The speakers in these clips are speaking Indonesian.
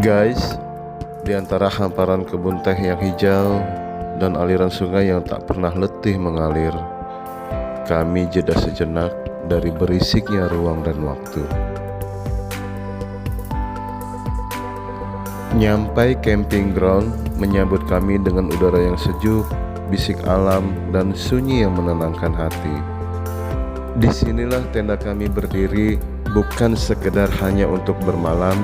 Guys, di antara hamparan kebun teh yang hijau dan aliran sungai yang tak pernah letih mengalir, kami jeda sejenak dari berisiknya ruang dan waktu. Nyampai camping ground menyambut kami dengan udara yang sejuk, bisik alam, dan sunyi yang menenangkan hati. Disinilah tenda kami berdiri, bukan sekedar hanya untuk bermalam,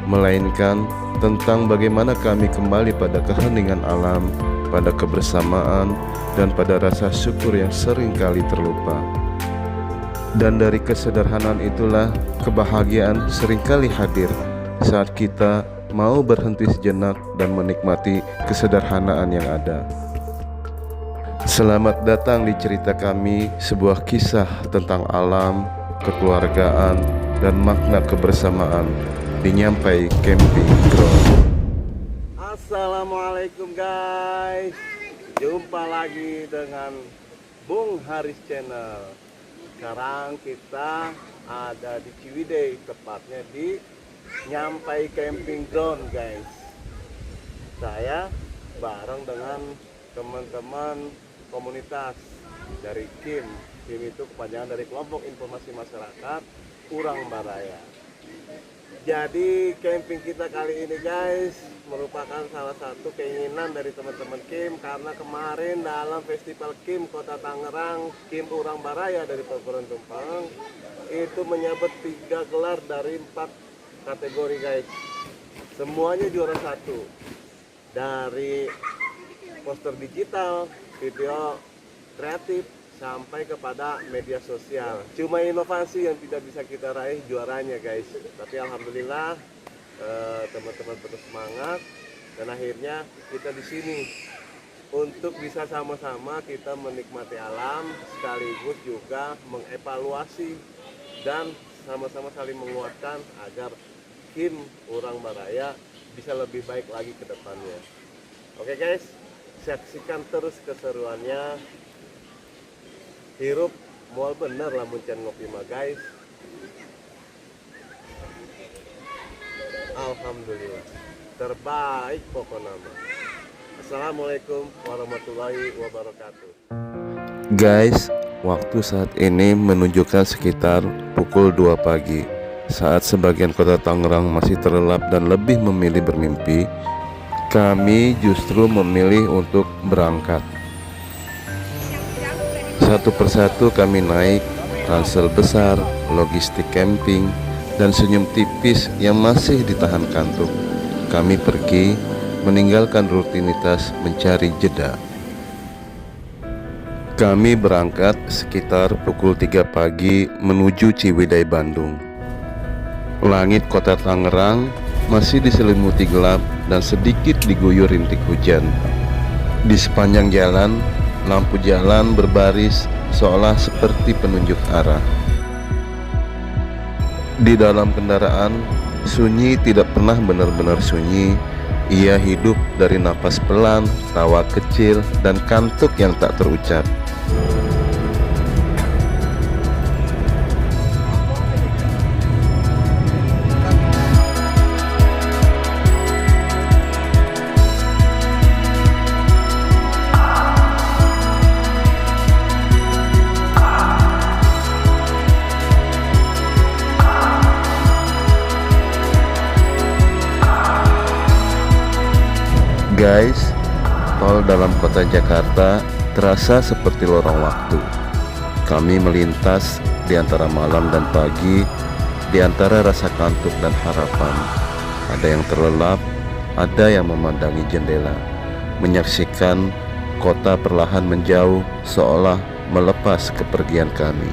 melainkan tentang bagaimana kami kembali pada keheningan alam, pada kebersamaan, dan pada rasa syukur yang sering kali terlupa. Dan dari kesederhanaan itulah kebahagiaan seringkali hadir saat kita mau berhenti sejenak dan menikmati kesederhanaan yang ada. Selamat datang di cerita kami, sebuah kisah tentang alam, kekeluargaan, dan makna kebersamaan di Nyampai Camping Ground. Assalamualaikum guys, jumpa lagi dengan Bung Haris Channel. Sekarang kita ada di Ciwidey, tepatnya di Nyampai Camping Ground guys. Saya bareng dengan teman-teman komunitas dari KIM. KIM itu kepanjangan dari Kelompok Informasi Masyarakat Urang Baraya. Jadi camping kita kali ini guys merupakan salah satu keinginan dari teman-teman KIM, karena kemarin dalam festival KIM Kota Tangerang, KIM Urang Baraya dari Paguraran Tumpeng itu menyabet 3 gelar dari 4 kategori guys. Semuanya juara 1, dari poster digital, video kreatif, sampai kepada media sosial. Cuma inovasi yang tidak bisa kita raih juaranya guys. Tapi alhamdulillah teman-teman terus semangat, dan akhirnya kita di sini untuk bisa sama-sama kita menikmati alam, sekaligus juga mengevaluasi dan sama-sama saling menguatkan agar KIM Urang Baraya bisa lebih baik lagi ke depannya. Oke guys, saksikan terus keseruannya. Hirup mual bener lah muncen ngopi mah guys. Alhamdulillah terbaik pokoknya mah. Assalamualaikum warahmatullahi wabarakatuh. Guys, waktu saat ini menunjukkan sekitar pukul 2 pagi. Saat sebagian kota Tangerang masih terlelap dan lebih memilih bermimpi, kami justru memilih untuk berangkat. Satu persatu kami naik ransel besar, logistik camping, dan senyum tipis yang masih ditahan kantuk. Kami pergi meninggalkan rutinitas mencari jeda. Kami berangkat sekitar pukul 3 pagi menuju Ciwidey, Bandung. Langit kota Tangerang masih diselimuti gelap dan sedikit diguyur rintik hujan. Di sepanjang jalan, lampu jalan berbaris seolah seperti penunjuk arah. Di dalam kendaraan, sunyi tidak pernah benar-benar sunyi. Ia hidup dari napas pelan, tawa kecil, dan kantuk yang tak terucap. Guys, tol dalam kota Jakarta terasa seperti lorong waktu. Kami melintas di antara malam dan pagi, di antara rasa kantuk dan harapan. Ada yang terlelap, ada yang memandangi jendela, menyaksikan kota perlahan menjauh seolah melepas kepergian kami.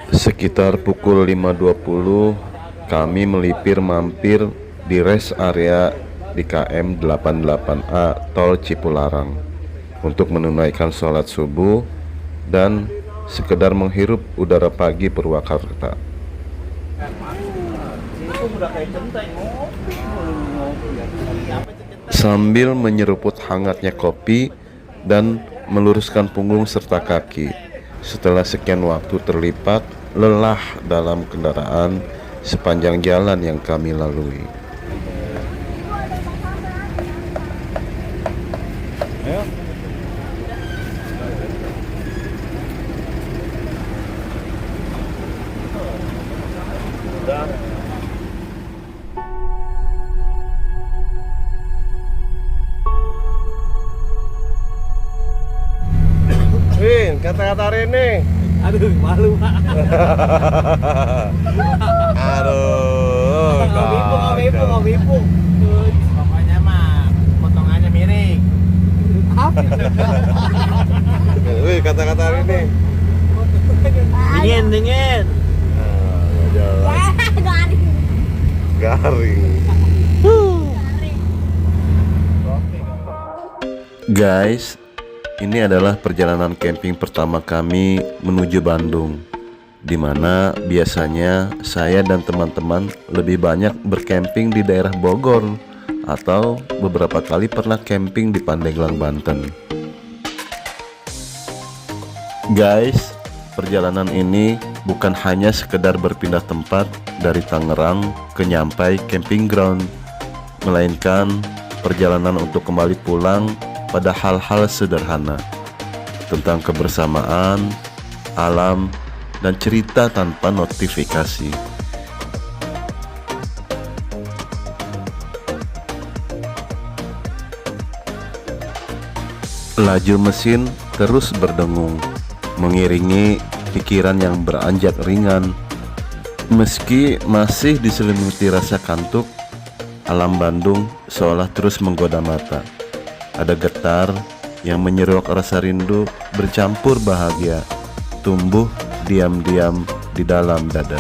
Sekitar pukul 5.20 kami melipir mampir di rest area di KM 88A Tol Cipularang untuk menunaikan sholat subuh dan sekedar menghirup udara pagi Purwakarta. Sambil menyeruput hangatnya kopi dan meluruskan punggung serta kaki, Setelah sekian waktu terlipat lelah dalam kendaraan sepanjang jalan yang kami lalui. Ayo. Udah. Win, kata-kata Rene. Aduh, malu Pak. Aduh, Ngomipung. Pokoknya mah potongannya miring. Wih, kata-kata Rene. Dingin. Garing. Guys, ini adalah perjalanan camping pertama kami menuju Bandung, di mana biasanya saya dan teman-teman lebih banyak bercamping di daerah Bogor atau beberapa kali pernah camping di Pandeglang, Banten. Guys, perjalanan ini bukan hanya sekedar berpindah tempat dari Tangerang ke Nyampai Camping Ground, melainkan perjalanan untuk kembali pulang pada hal-hal sederhana tentang kebersamaan, alam, dan cerita tanpa notifikasi. Laju mesin terus berdengung, mengiringi pikiran yang beranjak ringan. Meski masih diselimuti rasa kantuk, alam Bandung seolah terus menggoda mata. Ada getar yang menyeruak rasa rindu bercampur bahagia, tumbuh diam-diam di dalam dada.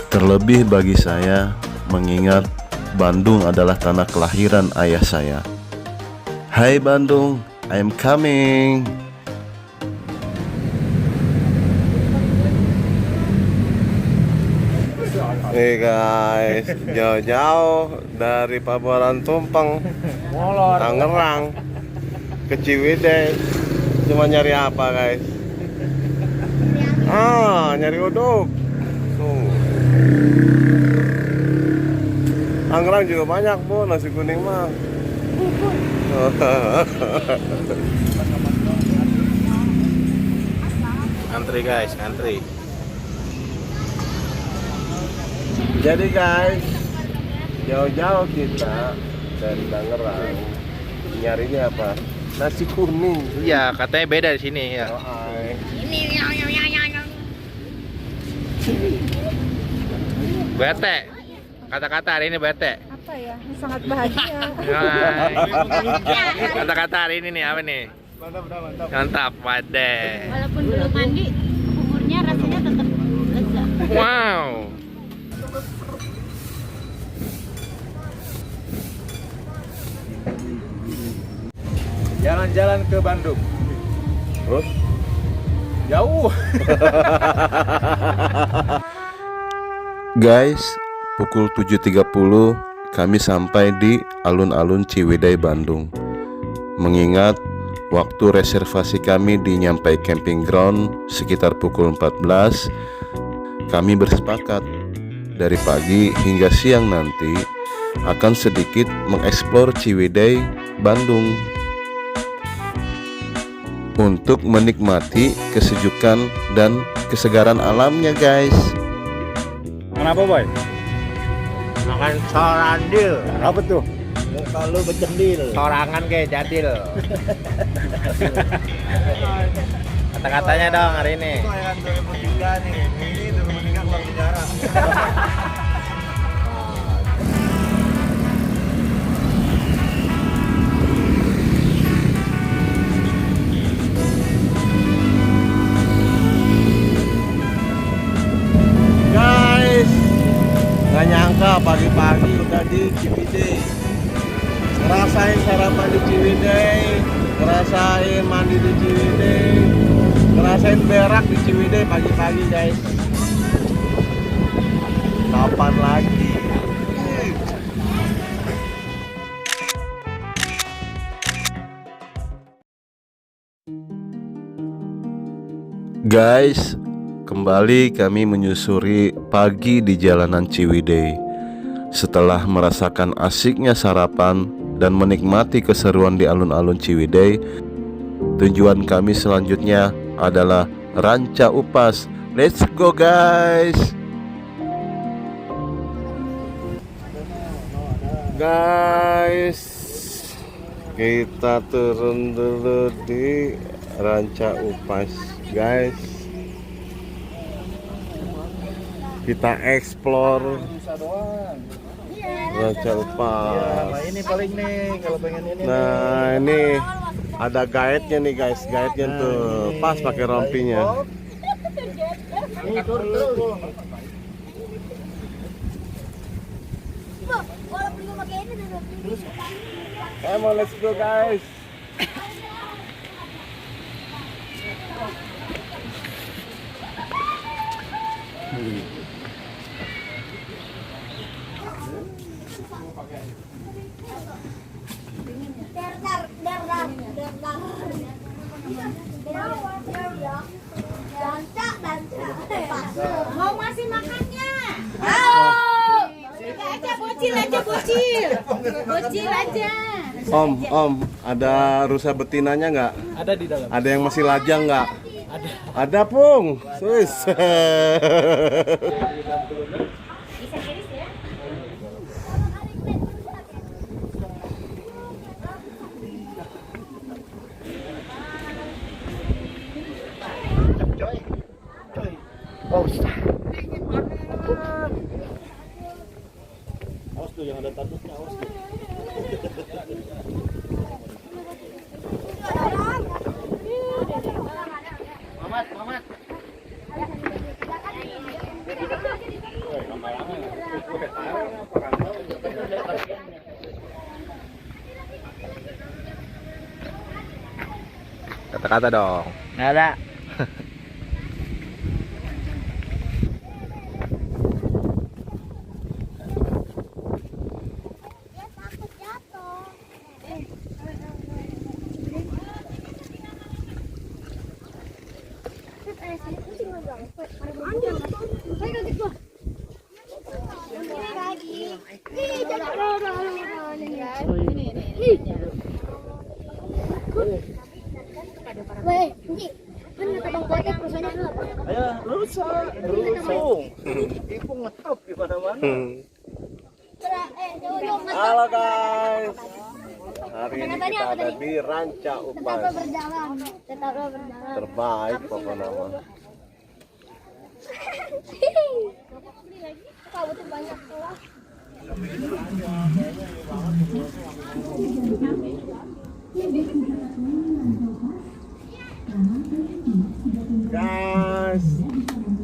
Terlebih bagi saya, mengingat Bandung adalah tanah kelahiran ayah saya. Hai Bandung, I am coming. Nih guys, jauh-jauh dari Pabuaran Tumpeng, Tangerang ke Ciwidey. Cuma nyari apa guys? Nyari uduk. Tuh. Tangerang juga banyak bu, nasi kuning mah. Antri guys, antri. Jadi guys, jauh-jauh kita dari Tangerang nyarinya apa? Nasi kuning. Iya, katanya beda di sini ya. Bete. Kata-kata hari ini bete. Apa ya? Sangat bahagia. Kata-kata hari ini nih apa nih? Mantap, pade. Walaupun belum mandi, umurnya rasanya tetap lezat. Wow. Jalan-jalan ke Bandung. Terus? Jauh. Guys, pukul 7.30 kami sampai di alun-alun Ciwidey, Bandung. Mengingat waktu reservasi kami di Nyampai Camping Ground sekitar pukul 14, kami bersepakat dari pagi hingga siang nanti akan sedikit mengeksplor Ciwidey, Bandung, untuk menikmati kesejukan dan kesegaran alamnya guys. Kenapa boy? Makan sorandil. Apa tuh? Kalau becendil. Sorangan kayak jadil. Kata-katanya dong hari ini. Kelahiran 2003 nih. Ini 2003 keluar penjara. Guys, nggak nyangka pagi-pagi udah di Ciwidey. Ngerasain sarapan di Ciwidey, ngerasain mandi di Ciwidey, ngerasain berak di Ciwidey pagi-pagi guys. Kapan lagi? Guys, kembali kami menyusuri pagi di jalanan Ciwidey. Setelah merasakan asiknya sarapan dan menikmati keseruan di alun-alun Ciwidey, tujuan kami selanjutnya adalah Ranca Upas. Let's go guys. Guys, kita turun dulu di Ranca Upas, guys. Kita explore Ranca Upas. Ini paling nih kalau pengen ini. Nah, ini ada guide-nya nih, guys. Guide-nya tuh pas pakai rompinya. Come on, let's go guys. Mau masih makannya? Oh, aja bocil aja bocil. Bocil aja. Om, ada rusa betinanya nggak? Ada di dalam. Ada yang masih lajang nggak? Ada. Ada Pung. Sus. Awas tuh yang ada tanduknya, awas tuh. Mamat. Kata-kata dong. Nggak ada. Ayo, rusung. Ipung ngetop di mana-mana. Halo guys. Hari ini kita ada di Ranca Upas. Tetaplah berjalan. Terbaik pokoknya mah. Kau tuh banyak tuh. Guys,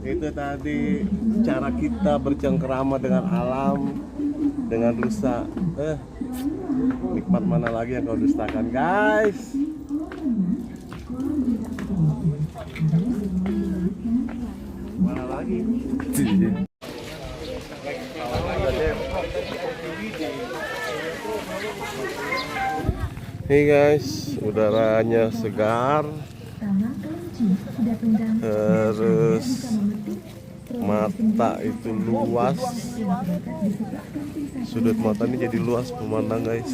itu tadi cara kita bercengkerama dengan alam, dengan rusa. Nikmat mana lagi yang kau dustakan, guys? Mana lagi? Hey guys, udaranya segar. Terus mata itu luas, sudut mata ini jadi luas memandang guys.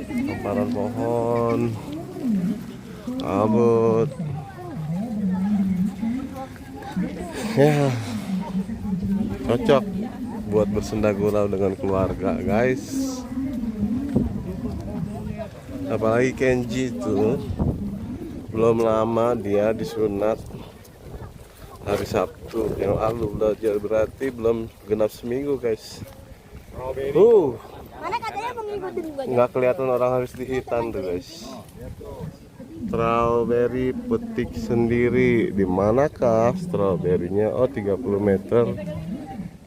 Hamparan pohon, kabut, ya cocok buat bersenda gurau dengan keluarga guys. Apalagi Kenji itu belum lama dia disunat hari Sabtu yang lalu, belajar berarti belum genap seminggu guys. Mana katanya mau ngikutin gua? Nggak kelihatan orang harus dihitan tuh guys. Strawberry petik sendiri. Di manakah strawberrynya? Oh, 30 meter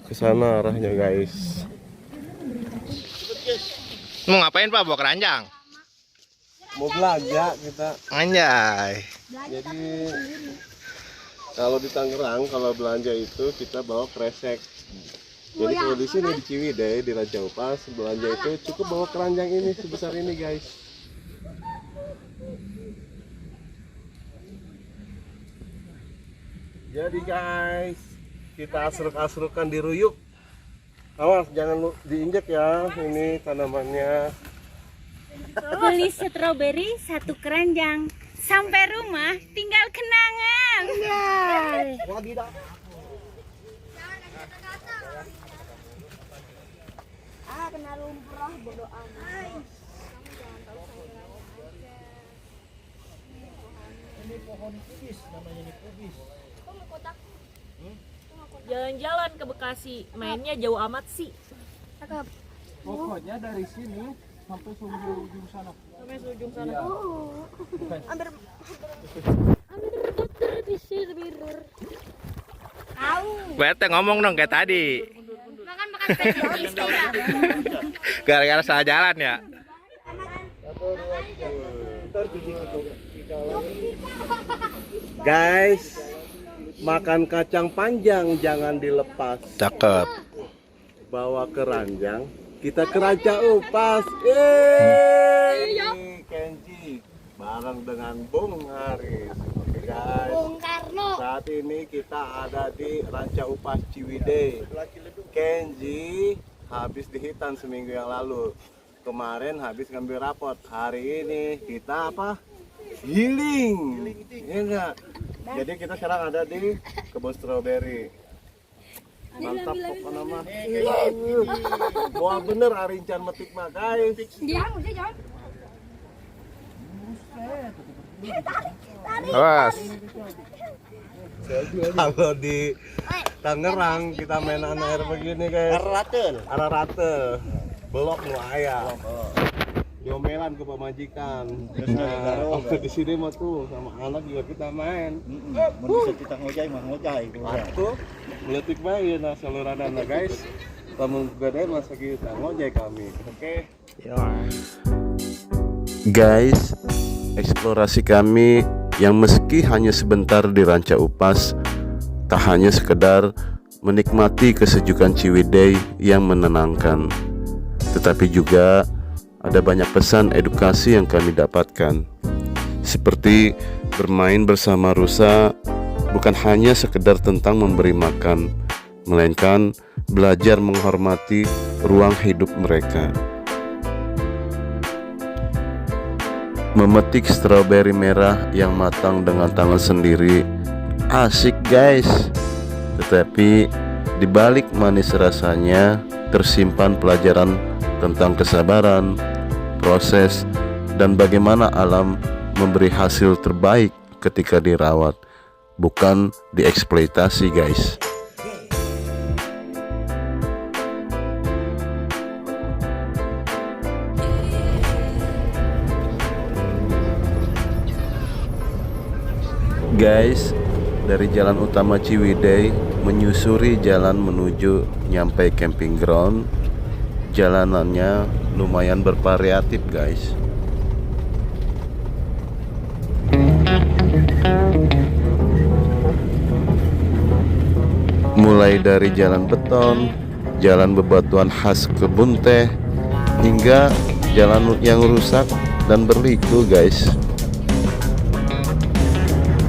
ke sana arahnya guys. Mau ngapain Pak? Bawa keranjang? Mau belanja kita. Anjay. Jadi kalau di Tangerang kalau belanja itu kita bawa kresek. Jadi kalau di sini di Ciwidey di Ranca Upas belanja itu cukup bawa keranjang ini sebesar ini guys. Jadi guys, kita asruk-asrukan di ruyuk. Awas jangan diinjek ya, ini tanamannya. Beli stroberi 1 keranjang. Sampai rumah tinggal kenangan. Kena lumrah bodo amat. Ini pohon kubis, namanya ini kubis. Jalan-jalan ke Bekasi, mainnya jauh amat sih. Cakep. Pokoknya dari sini sampai ujung sana. Sampai ujung sana. Hampir pisir birur. Bete ngomong dong kayak tadi. Makan spesialis kita. Gara-gara salah jalan ya. Guys, makan kacang panjang jangan dilepas. Cakep. Bawa keranjang, kita ke Ranca Upas. Ini Kenji bareng dengan Bung Haris. Oke, guys. Bung Karno. Saat ini kita ada di Ranca Upas Ciwidey. Kenji habis dihitan seminggu yang lalu. Kemarin habis ngambil rapot. Hari ini kita apa? Healing. Iya enggak? Jadi kita sekarang ada di kebun stroberi. Mantap pokoknya mah. Wah bener Arincan metik mah guys. Awas. Kalau di Tangerang kita main air begini guys. Araratel. Belok nu aya. Diomelan ke pemajikan. Nah, di sini mah tuh sama anak juga kita main. Bisa kita ngojai mah ngojai. Waktu meletik bayi nah seluruhnya nah guys. Kamu gede masa kita ngojek kami. Oke. Guys, eksplorasi kami yang meski hanya sebentar di Ranca Upas, tak hanya sekedar menikmati kesejukan Ciwidey yang menenangkan, tetapi juga ada banyak pesan edukasi yang kami dapatkan. Seperti bermain bersama rusa bukan hanya sekedar tentang memberi makan, melainkan belajar menghormati ruang hidup mereka. Memetik stroberi merah yang matang dengan tangan sendiri asik guys. Tetapi di balik manis rasanya tersimpan pelajaran tentang kesabaran, proses, dan bagaimana alam memberi hasil terbaik ketika dirawat, bukan dieksploitasi guys. Guys, dari jalan utama Ciwidey menyusuri jalan menuju nyampe camping ground. Jalanannya lumayan bervariatif guys. Mulai dari jalan beton, jalan bebatuan khas kebun teh, hingga jalan yang rusak dan berliku guys.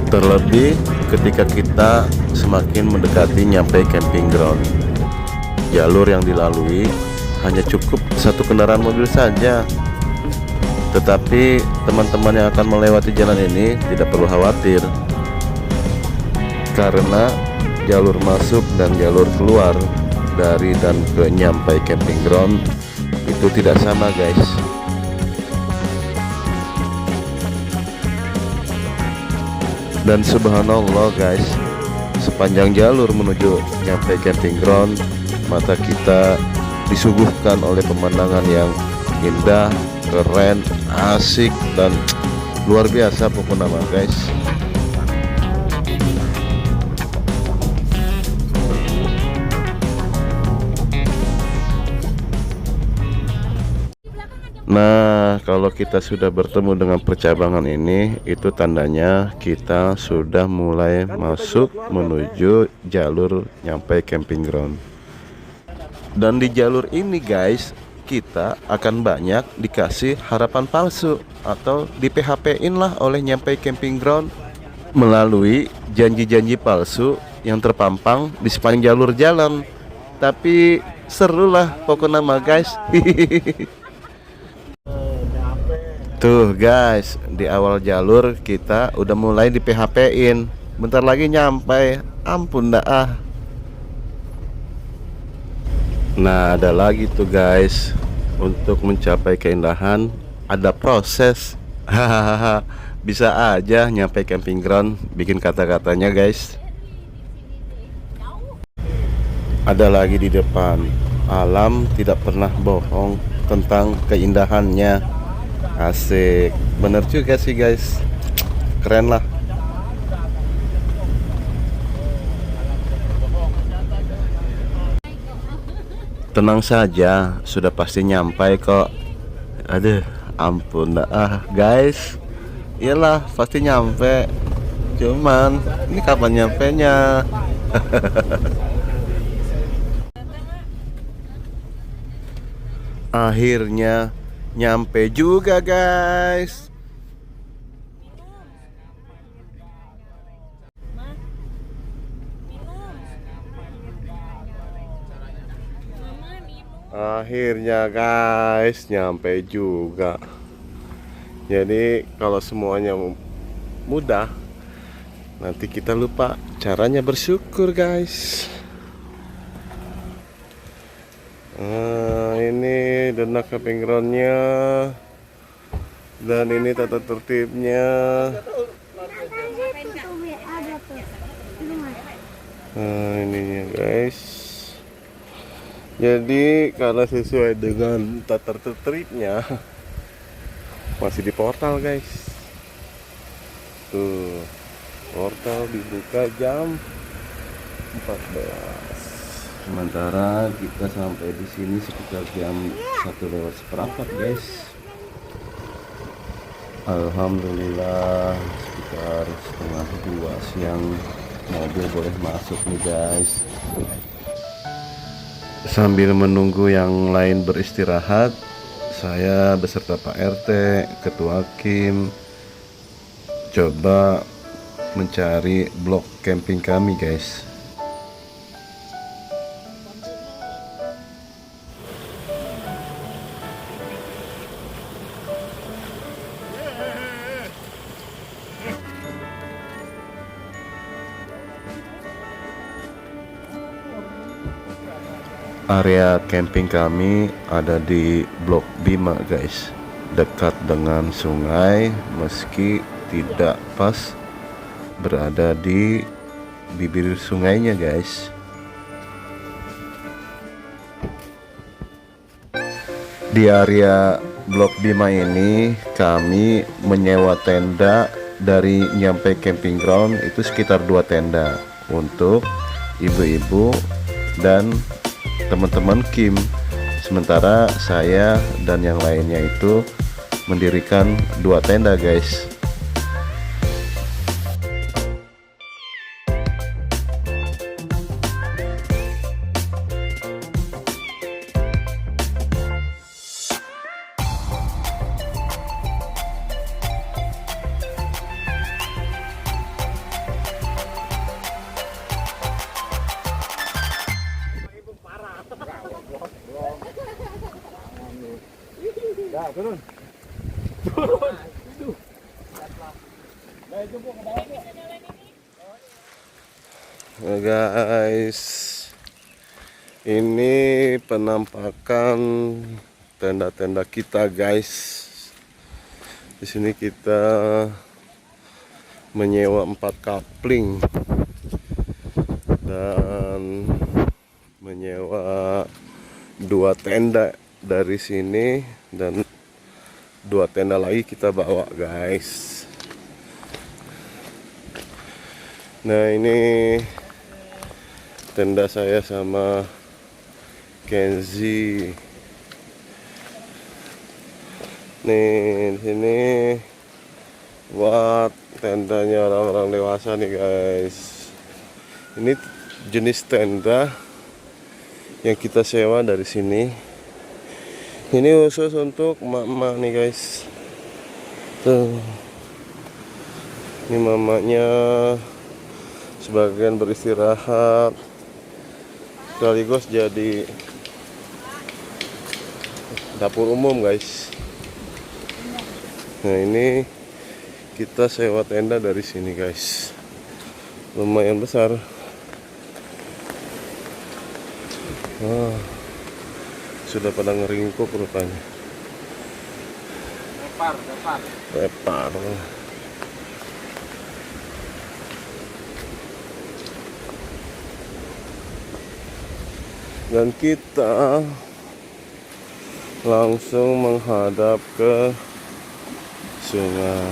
Terlebih ketika kita semakin mendekati nyampe camping ground, jalur yang dilalui hanya cukup satu kendaraan mobil saja. Tetapi teman-teman yang akan melewati jalan ini tidak perlu khawatir, karena jalur masuk dan jalur keluar dari dan ke nyampe camping ground itu tidak sama guys. Dan subhanallah guys, sepanjang jalur menuju nyampe camping ground, mata kita disuguhkan oleh pemandangan yang indah, keren, asik, dan luar biasa pokoknya mah guys. Nah, kalau kita sudah bertemu dengan percabangan ini, itu tandanya kita sudah mulai masuk menuju jalur nyampe camping ground. Dan di jalur ini guys, kita akan banyak dikasih harapan palsu atau di PHP-in lah oleh nyampe camping ground. melalui janji-janji palsu yang terpampang di sepanjang jalur jalan. Tapi seru lah pokoknya mah guys. Tuh guys, di awal jalur kita udah mulai di PHP-in. Bentar lagi nyampe, ampun dah ah. Nah ada lagi tuh guys, untuk mencapai keindahan ada proses. Hahaha, bisa aja nyampe camping ground bikin kata-katanya guys. Ada lagi di depan, alam tidak pernah bohong tentang keindahannya. Asik, bener juga sih guys, keren lah. Tenang saja, sudah pasti nyampe kok. Aduh, ampun dah guys. Iyalah, pasti nyampe. Cuman, ini kapan nyampenya? Akhirnya nyampe juga guys. Akhirnya guys nyampe juga. Jadi kalau semuanya mudah, nanti kita lupa caranya bersyukur guys. Nah, ini dana camping groundnya, dan ini tata tertibnya. Nah ininya guys. Jadi karena sesuai dengan tata tertibnya, masih di portal guys. Tuh, portal dibuka jam 14. Sementara kita sampai di sini sekitar jam 1:01 guys. Alhamdulillah sekitar 1:30 siang mobil boleh masuk nih guys. Sambil menunggu yang lain beristirahat, saya beserta Pak RT, Ketua Kim, coba mencari blok camping kami guys. Area camping kami ada di Blok Bima guys, dekat dengan sungai meski tidak pas berada di bibir sungainya guys. Di area Blok Bima ini kami menyewa tenda. Dari nyampe camping ground itu sekitar 2 tenda untuk ibu-ibu dan teman-teman Kim. Sementara saya dan yang lainnya itu mendirikan 2 tenda guys. Nah, guys, ini penampakan tenda-tenda kita guys. Di sini kita menyewa 4 kapling dan menyewa 2 tenda dari sini, dan 2 tenda lagi kita bawa guys. Nah ini tenda saya sama Kenzi. Nih di sini buat tendanya orang-orang dewasa nih guys. Ini jenis tenda yang kita sewa dari sini. Ini khusus untuk emak-emak nih guys. Tuh. Ini mamanya sebagian beristirahat, sekaligus jadi dapur umum guys. Nah ini kita sewa tenda dari sini guys, lumayan besar. Wah, sudah pada ngeringkuk rupanya. Lepar. Dan kita langsung menghadap ke sungai.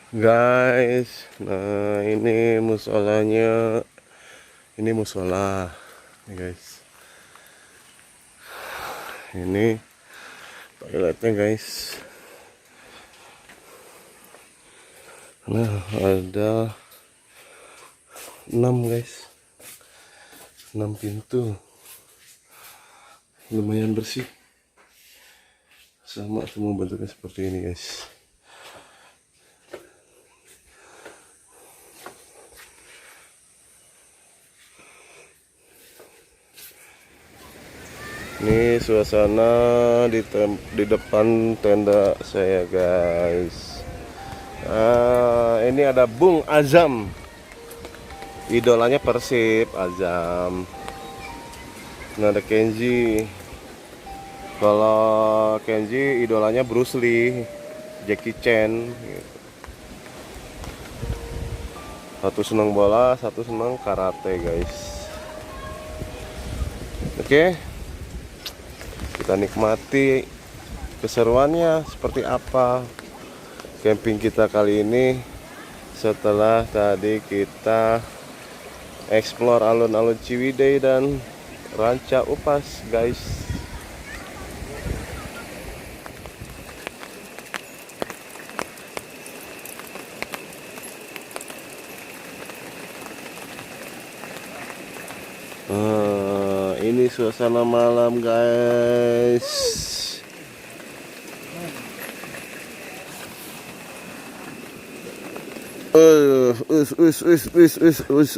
Guys, nah ini musolanya, ini musola, guys. Ini toiletnya, guys. Nah, ada 6 guys, 6 pintu, lumayan bersih, sama semua bentuknya seperti ini, guys. Ini suasana di depan tenda saya guys. Ini ada Bung Azam, idolanya Persib, Azam. Nah, ada Kenji. Kalau Kenji idolanya Bruce Lee, Jackie Chan gitu. Satu senang bola, satu senang karate guys. Oke. Kita nikmati keseruannya seperti apa camping kita kali ini, setelah tadi kita explore alun-alun Ciwidey dan Ranca Upas guys. Ini suasana malam guys.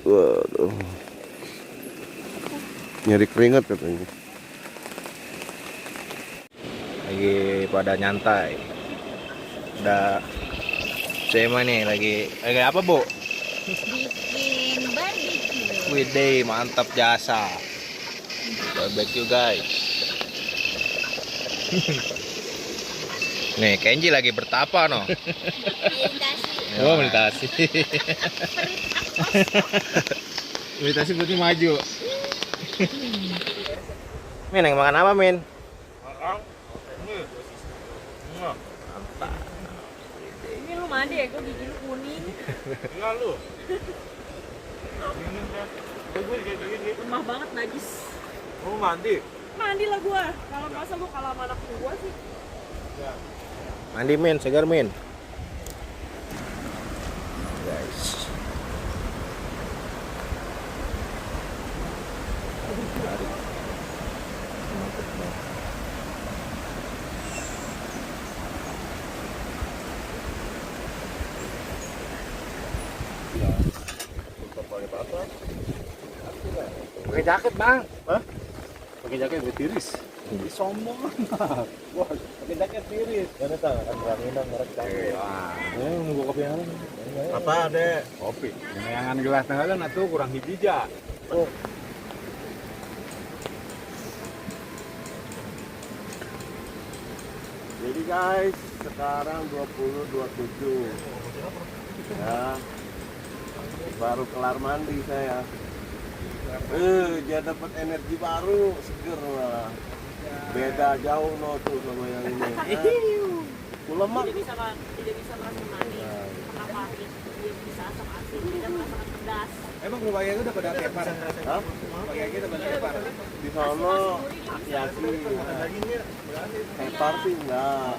Waduh. Nyari keringat katanya. Lagi pada nyantai. Udah Sema nih lagi apa, Bu? Bikin barbecue. Widih, mantap jasa. Barbecue guys. Nih, Kenji lagi bertapa no. Meditasi. Oh, meditasi. Meditasi berarti maju. Min, yang makan apa, Min? Mantap. Ini lu mandi ya, gue gigi lu kuning. Enggak lu. Lemah banget najis. Mau mandi? Mandi lah gua. Kalau masa lu kalah sama anak gua sih. Mandi, Min, segar, Min. Guys. Pakai jaket, Bang. Hah? Pakai jaket biar tiris. Sombong. Wah, pakai jaket tiris. Karena tak akan berangin mereka. Nunggu kopi yang Apa Dek? kopi. Yang gelas tengah atuh kurang hijija. Oh. Jadi guys, sekarang 20.27 ya, baru kelar mandi saya. Dia dapat energi baru, seger malah. Beda jauh no tuh sama yang ini. Ku lemak. Tidak bisa merasa mandi. Karena pahit. Dia bisa asam asin, tidak merasakan pedas. Emang berbagai itu udah pada tepar. Hah? Berbagai itu udah pada tepar. Di sono aki-aki. Tepar sih enggak.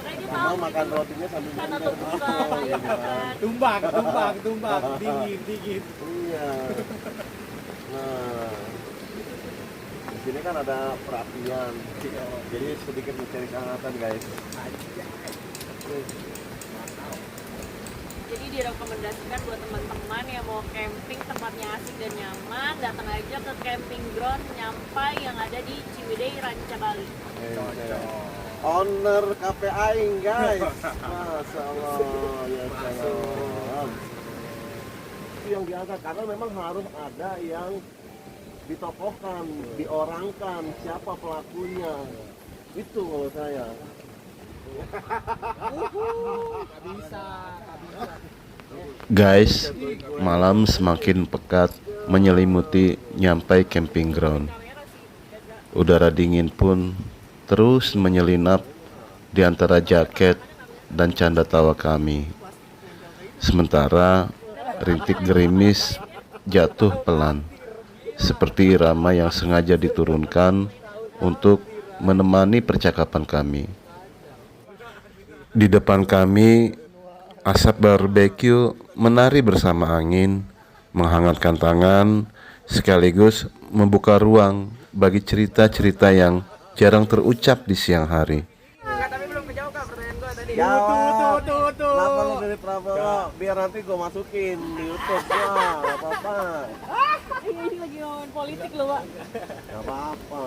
Makanya dia Mama makan rotinya sambil Karena nyender. terbuka, Oh, iya kan? Tumbak, dingin. Iya. Nah, di sini kan ada perapian, jadi sedikit mencari kehangatan guys. Jadi direkomendasikan buat teman-teman yang mau camping tempatnya asik dan nyaman, datang aja ke camping ground Nyampai yang ada di Ciwidey, Ranca Bali. Owner Cafe Aing guys, masya Allah, ya salam. Itu yang diangkat karena memang harus ada yang ditokohkan, diorangkan siapa pelakunya. Itu kalau saya. Guys, malam semakin pekat menyelimuti Nyampai camping ground. Udara dingin pun terus menyelinap di antara jaket dan canda tawa kami. Sementara rintik gerimis jatuh pelan, seperti irama yang sengaja diturunkan untuk menemani percakapan kami. Di depan kami, asap barbeque menari bersama angin, menghangatkan tangan, sekaligus membuka ruang bagi cerita-cerita yang jarang terucap di siang hari. Jawab. Kenapa lu dari Prabowo? Biar nanti gue masukin di YouTube ya, nggak apa-apa. Ini lagi ngomongin politik loh, Pak. Nggak apa-apa.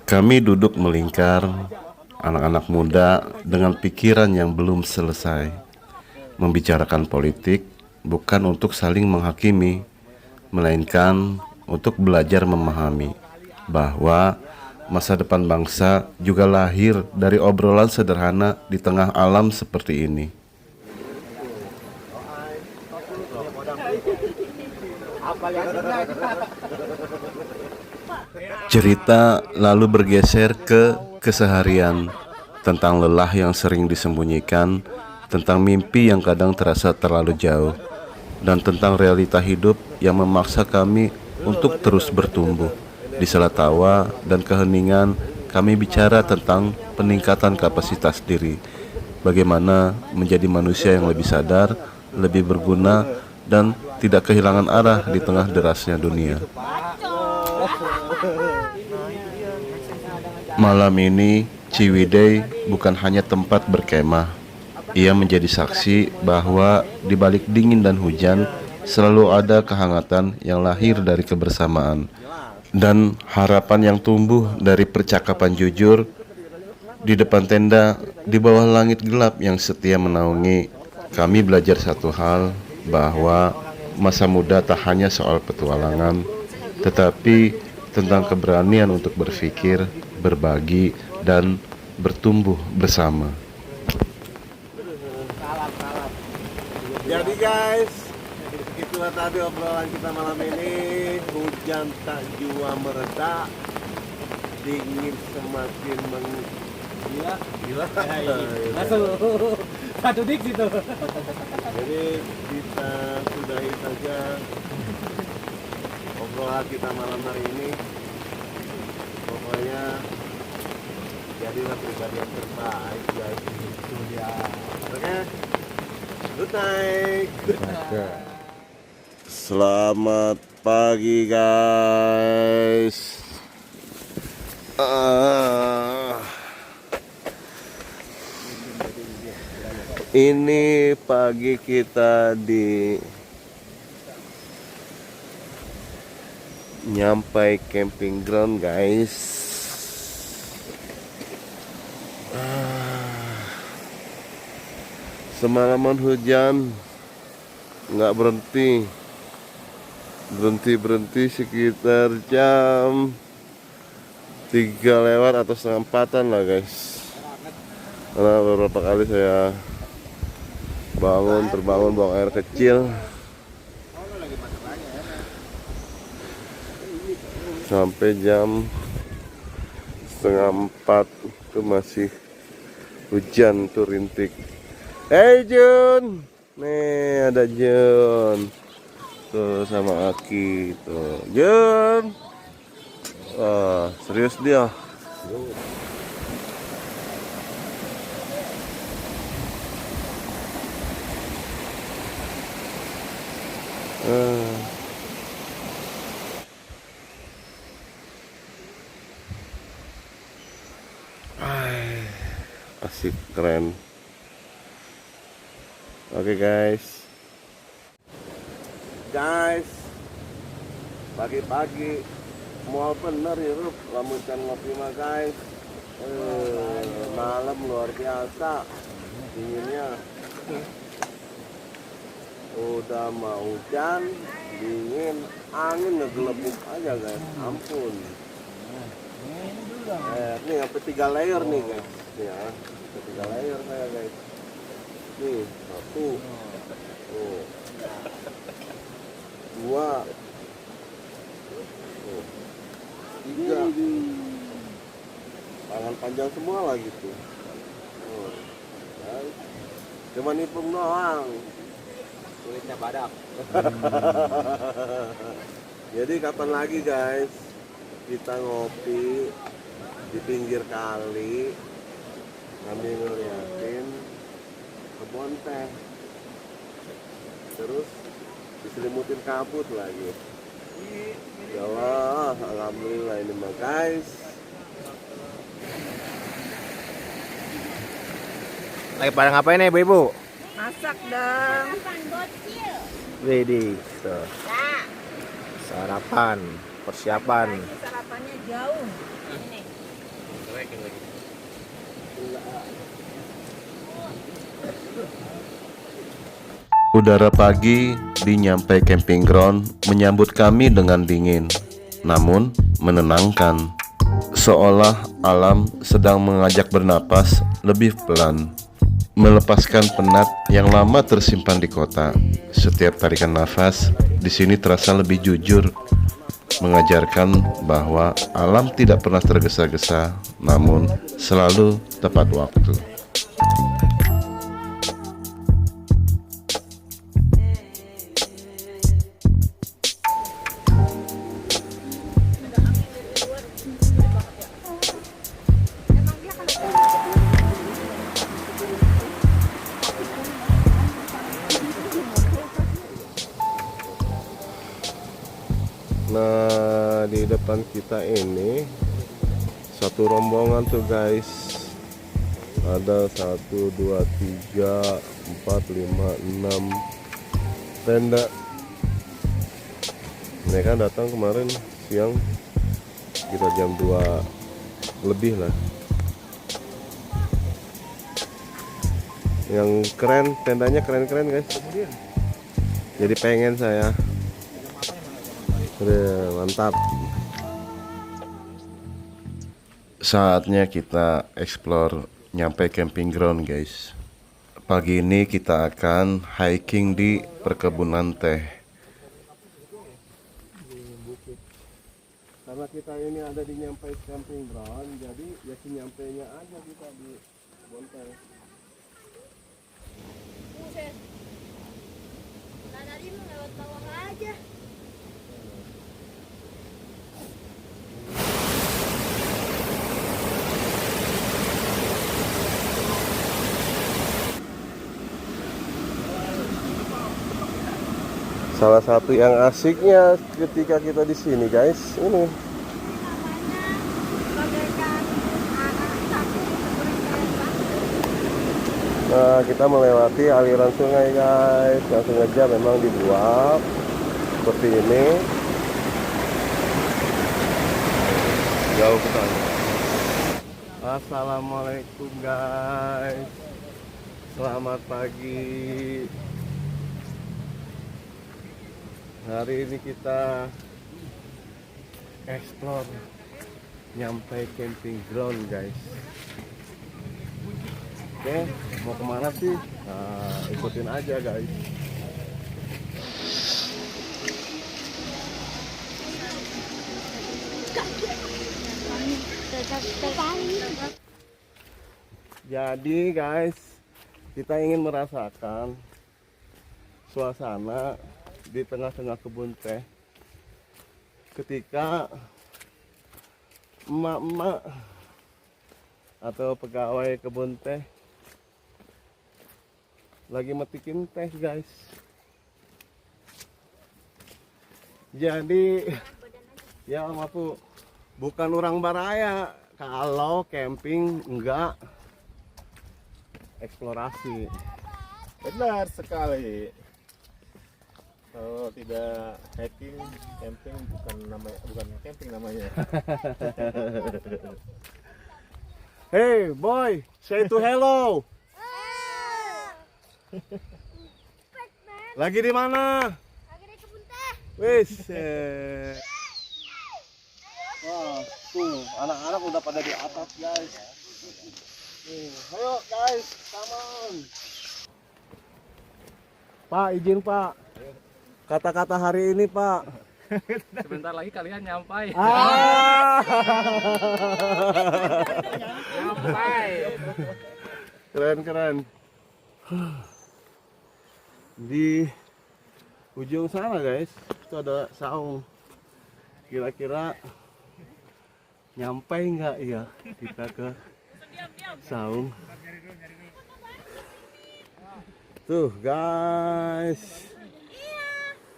Kami duduk melingkar, anak-anak muda dengan pikiran yang belum selesai. Membicarakan politik bukan untuk saling menghakimi, melainkan untuk belajar memahami bahwa masa depan bangsa juga lahir dari obrolan sederhana di tengah alam seperti ini. Cerita lalu bergeser ke keseharian, tentang lelah yang sering disembunyikan, tentang mimpi yang kadang terasa terlalu jauh, dan tentang realita hidup yang memaksa kami untuk terus bertumbuh. Di sela tawa dan keheningan, kami bicara tentang peningkatan kapasitas diri, bagaimana menjadi manusia yang lebih sadar, lebih berguna, dan tidak kehilangan arah di tengah derasnya dunia. Malam ini, Ciwidey bukan hanya tempat berkemah. Ia menjadi saksi bahwa di balik dingin dan hujan, selalu ada kehangatan yang lahir dari kebersamaan dan harapan yang tumbuh dari percakapan jujur di depan tenda di bawah langit gelap yang setia menaungi. Kami belajar satu hal, bahwa masa muda tak hanya soal petualangan, tetapi tentang keberanian untuk berpikir, berbagi, dan bertumbuh bersama. Jadi guys, itulah tadi obrolan kita malam ini. Hujan tak jua mereda, dingin semakin menggila. Masuk. Satu diksi tuh. Jadi kita sudahi saja obrolan kita malam hari ini. Pokoknya jadilah pribadi yang terbaik guys. Itu dia. Oke. Good night. Selamat pagi guys. Ini pagi kita di Nyampai camping ground guys. Semalaman hujan nggak berhenti sekitar jam 3 lewat atau setengah 4-an lah guys. Karena beberapa kali saya terbangun buang air kecil sampai jam setengah 4 itu masih hujan tuh rintik. Hey Jun, nih ada Jun tuh sama Aki tuh. Jun, wah serius dia. asik, keren. Oke guys, pagi-pagi mau bener ya Rup, lamucan ngopi mah guys. Malam luar biasa dinginnya. Udah mau hujan, dingin, angin ngegelebuk aja guys, ampun. Nih sampai 3 layer nih guys, nih ya, sampai 3 layer saya guys. Nih 1, 2, 3. Tangan panjang semua lagi tuh. Cuman nipung doang. Kulitnya badak. Jadi kapan lagi guys kita ngopi di pinggir kali sambil ngeliatin kebun teh, terus diselimutin kabut lagi. Ya Allah, alhamdulillah ini mah guys. Lagi pada ngapain nih ibu-ibu? Masak dong. Widih, tuh. Sarapan, persiapan. Sarapannya jauh. Ini. Udara pagi di Nyampai Camping Ground menyambut kami dengan dingin, namun menenangkan. Seolah alam sedang mengajak bernapas lebih pelan, melepaskan penat yang lama tersimpan di kota. Setiap tarikan nafas di sini terasa lebih jujur, mengajarkan bahwa alam tidak pernah tergesa-gesa, namun selalu tepat waktu. Nah, di depan kita ini satu rombongan tuh guys. Ada 1, 2, 3, 4, 5, 6 tenda. Mereka datang kemarin siang sekitar jam 2 lebih lah. Yang keren, tendanya keren-keren guys. Jadi pengen saya. Mantap. Saatnya kita explore Nyampai Camping Ground guys. Pagi ini kita akan hiking di perkebunan teh. Karena kita ini ada di Nyampai Camping Ground, jadi ya nyampainya aja kita di kebun teh. Buset. Nah, tadi mau lewat bawah aja. Salah satu yang asiknya ketika kita di sini guys, ini nah, kita melewati aliran sungai guys, yang sengaja memang dibuat seperti ini. Jauh ke sana. Assalamualaikum guys, selamat pagi. Hari ini kita explore Nyampai Camping Ground guys. Oke, mau kemana sih? Nah, ikutin aja guys. Jadi guys, kita ingin merasakan suasana di tengah-tengah kebun teh ketika emak-emak atau pegawai kebun teh lagi metikin teh guys. Jadi ya maaf, bukan orang baraya kalau camping enggak eksplorasi. Benar sekali. Kalau tidak hiking, camping bukan camping namanya. Hey boy, say to hello. Lagi di mana? Lagi di kebun teh. Wis. Wah, tuh anak-anak udah pada di atas guys. Ayo guys, come on. Pak, izin Pak. Kata-kata hari ini Pak. Sebentar lagi kalian nyampai. Nyampai. Keren. Di ujung sana guys, itu ada saung. Kira-kira nyampe nggak ya kita ke saung? Tuh guys,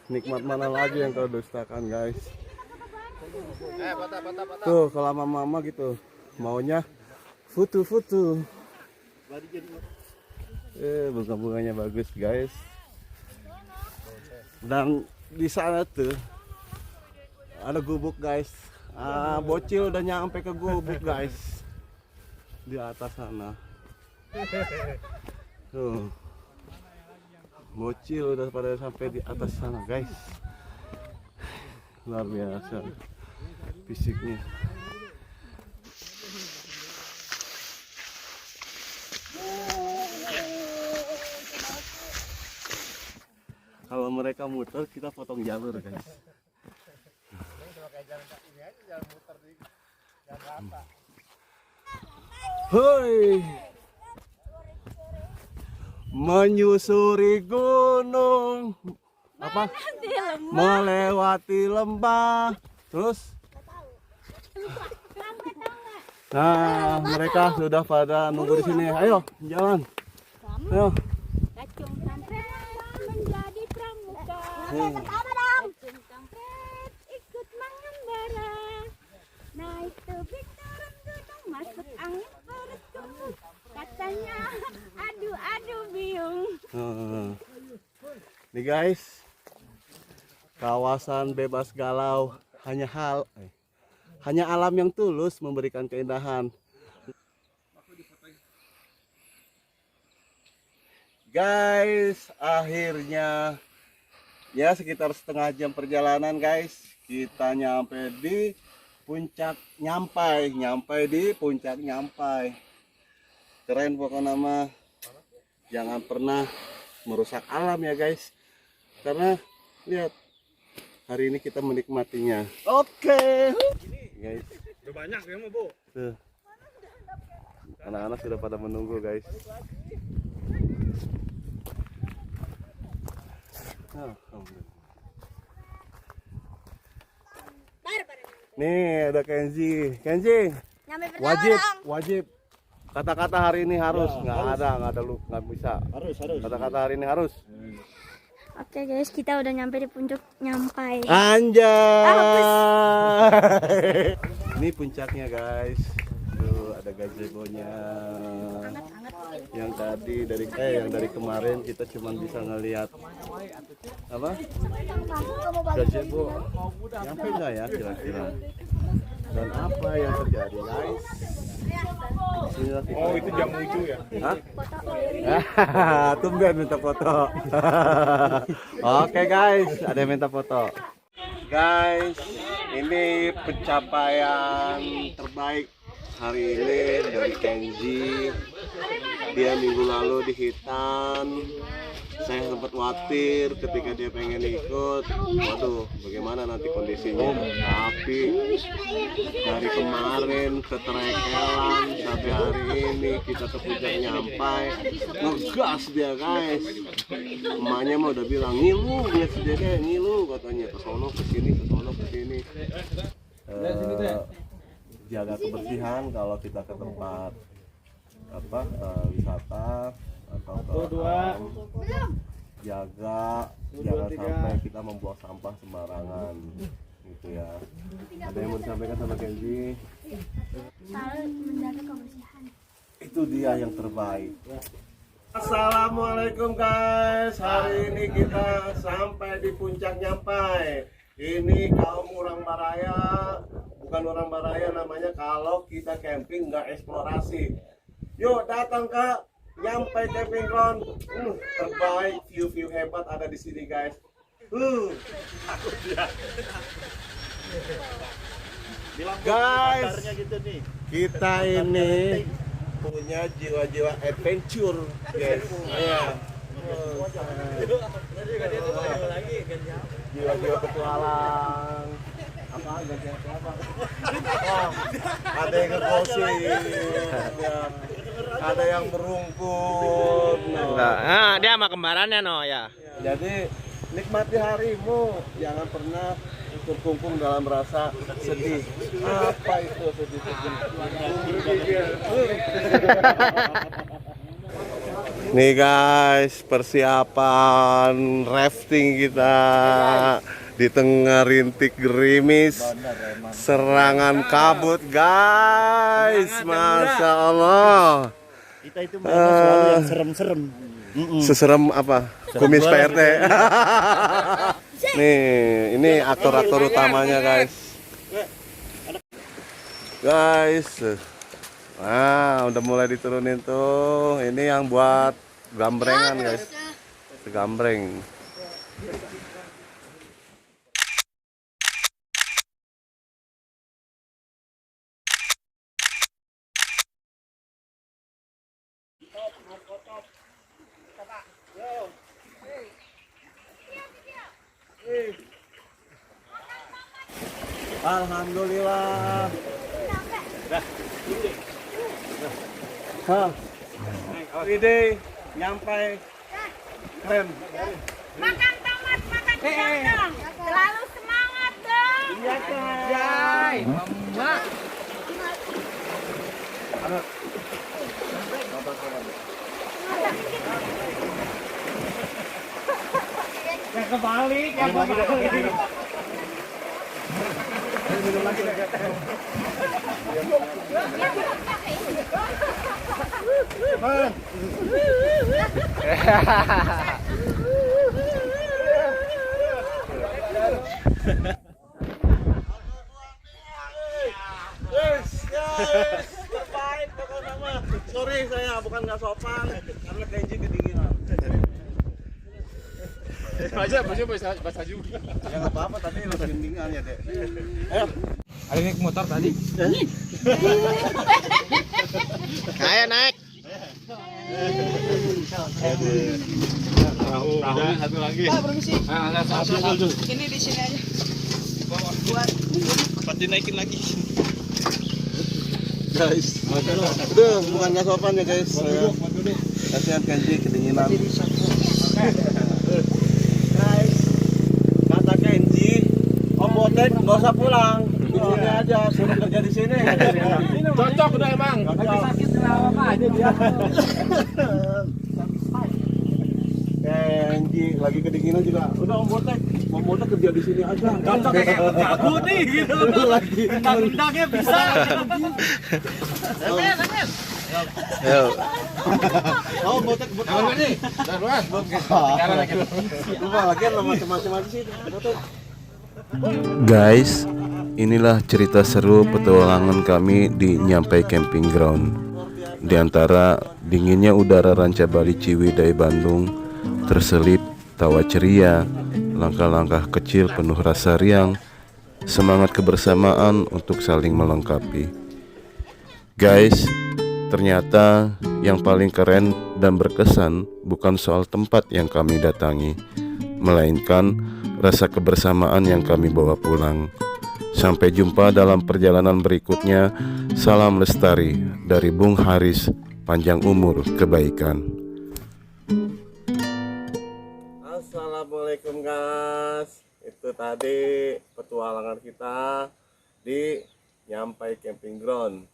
nikmat mana lagi yang kau dustakan guys? Tuh kalau mama gitu maunya foto-foto. Bunga-bunganya bagus guys. Dan di sana tuh ada gubuk guys. Bocil udah nyampe ke gubuk guys. Di atas sana. Tuh. Bocil udah pada sampai di atas sana guys. Luar biasa fisiknya. Kalau mereka muter, kita potong jalur guys. Hoi, menyusuri gunung, apa? Melewati lembah, terus? Nah, mereka sudah pada nunggu di sini. Ayo, jalan. Ayo. Kacung kampret menjadi pramuka. Kacung kampret ikut mengembara. Naik tebing turun gunung masuk angin perut. Katanya aduh biung. Nih guys, kawasan bebas galau, hanya alam yang tulus memberikan keindahan. Guys, akhirnya ya sekitar setengah jam perjalanan guys, kita nyampe di puncak Nyampai di puncak Nyampai. Keren pokoknya mah. Jangan pernah merusak alam ya guys, karena lihat hari ini kita menikmatinya. Oke guys, Udah banyak ya mau Bu. tuh anak-anak sudah pada menunggu guys. Nih ada Kenzi. Nyampe Wajib. Kata-kata hari ini harus, nggak ada lu nggak bisa. Harus. Kata-kata hari ini harus. Oke guys, kita udah nyampe di puncak Nyampai. Anjay. Ini puncaknya guys. Tuh ada gazebo-nya. Yang tadi yang dari kemarin kita cuma bisa ngelihat apa? Gazebo. Nyampe nggak ya kira-kira? Dan apa yang terjadi guys? Oh, itu jam hijau ya? Hah? Tumben minta foto. Oke guys, ada yang minta foto. Guys, ini pencapaian terbaik hari ini dari Kenzi. Dia minggu lalu di Hitan. Saya sempat khawatir ketika dia pengen ikut. Waduh, bagaimana nanti kondisinya? Tapi dari kemarin keterekelan sampai hari ini kita ke puncak Nyampai, ngegas dia guys. Emaknya mah udah bilang ngilu, dia sendiri ngilu katanya, ke sono ke sini. Jaga kebersihan kalau kita ke tempat wisata atau ke alam. Jangan sampai kita membuang sampah sembarangan gitu ya. Ada yang mau disampaikan sama Kenzi? Selalu menjaga kebersihan. Itu dia yang terbaik. Assalamualaikum guys. Hari ini kita sampai di puncak Nyampai. Ini kaum orang Baraya, bukan orang Baraya namanya kalau kita camping nggak eksplorasi. Yuk datang ke Nyampai Camping Ground. Terbaik, view hebat ada di sini guys. Guys, kita ini punya jiwa-jiwa adventure, guys. Iya. Jiwa-jiwa petualang. Apa? Oh, ada yang ngegosip, ya. Ada yang berungkut. Nah, dia sama kembarannya no ya. Jadi nikmati harimu, jangan pernah terkungkung dalam rasa sedih. Apa itu sedih-sedih? Nih guys, persiapan rafting kita di tengah rintik gerimis, serangan kabut guys, masya Allah. Kita itu selalu yang serem-serem. Seserem apa? Kumis PRT. Nih, ini aktor-aktor utamanya guys. Guys, nah udah mulai diturunin tuh. Ini yang buat gambrengan guys. Gambreng. Alhamdulillah. Ide nyampai keren. Makan tomat, makan pisang. Selalu semangat dong. Iya kan. Mama. Yang kebalik, yang kebalik. Terbaik pokoknya mah. Sorry saya bukan nggak sopan karena Kenji kedinginan. Bahasa juga. Ya nggak apa-apa tapi lo bimbingan ya dek. Ayo. Ada naik motor tadi. Ayo naik. Satu lagi. Ini di sini aja. Pasti naikin lagi. Guys, udah bukan nggak sopan ya guys. Kasihan Kenji kedinginan. Guys, kata Kenji, Om Botek nggak usah pulang, di sini aja, suruh kerja di sini. Cocok udah emang. Sakit kenapa aja dia. Kenji lagi kedinginan juga. Udah Om Botek kerja di sini aja. Cocok kayak jago nih gitu. Lagi Tendangnya bisa. Ayo. Oh, Botek nih? lupa lagi macam-macam aja sih. Botek. Guys, inilah cerita seru petualangan kami di Nyampai Camping Ground. Di antara dinginnya udara Ranca Bali Ciwidey Bandung, terselip tawa ceria, langkah-langkah kecil penuh rasa riang, semangat kebersamaan untuk saling melengkapi. Guys, ternyata yang paling keren dan berkesan bukan soal tempat yang kami datangi, melainkan rasa kebersamaan yang kami bawa pulang. Sampai jumpa dalam perjalanan berikutnya. Salam lestari dari Bung Haris, panjang umur kebaikan. Assalamualaikum guys. Itu tadi petualangan kita di Nyampai Camping Ground.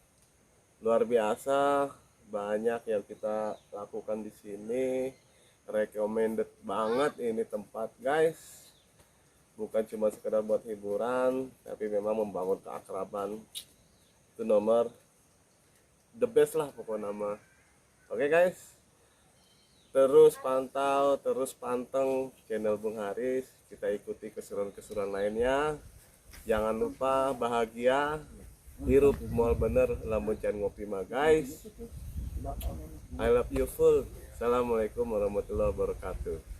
Luar biasa, banyak yang kita lakukan di sini. Recommended banget ini tempat guys. Bukan cuma sekedar buat hiburan, tapi memang membangun keakraban. Itu nomor the best lah pokoknya nama. Oke guys, terus pantau, terus panteng channel Bung Haris. Kita ikuti keseruan-keseruan lainnya. Jangan lupa bahagia, hirup moal bener lamun can ngopi mah guys. I love you full. Assalamualaikum warahmatullahi wabarakatuh.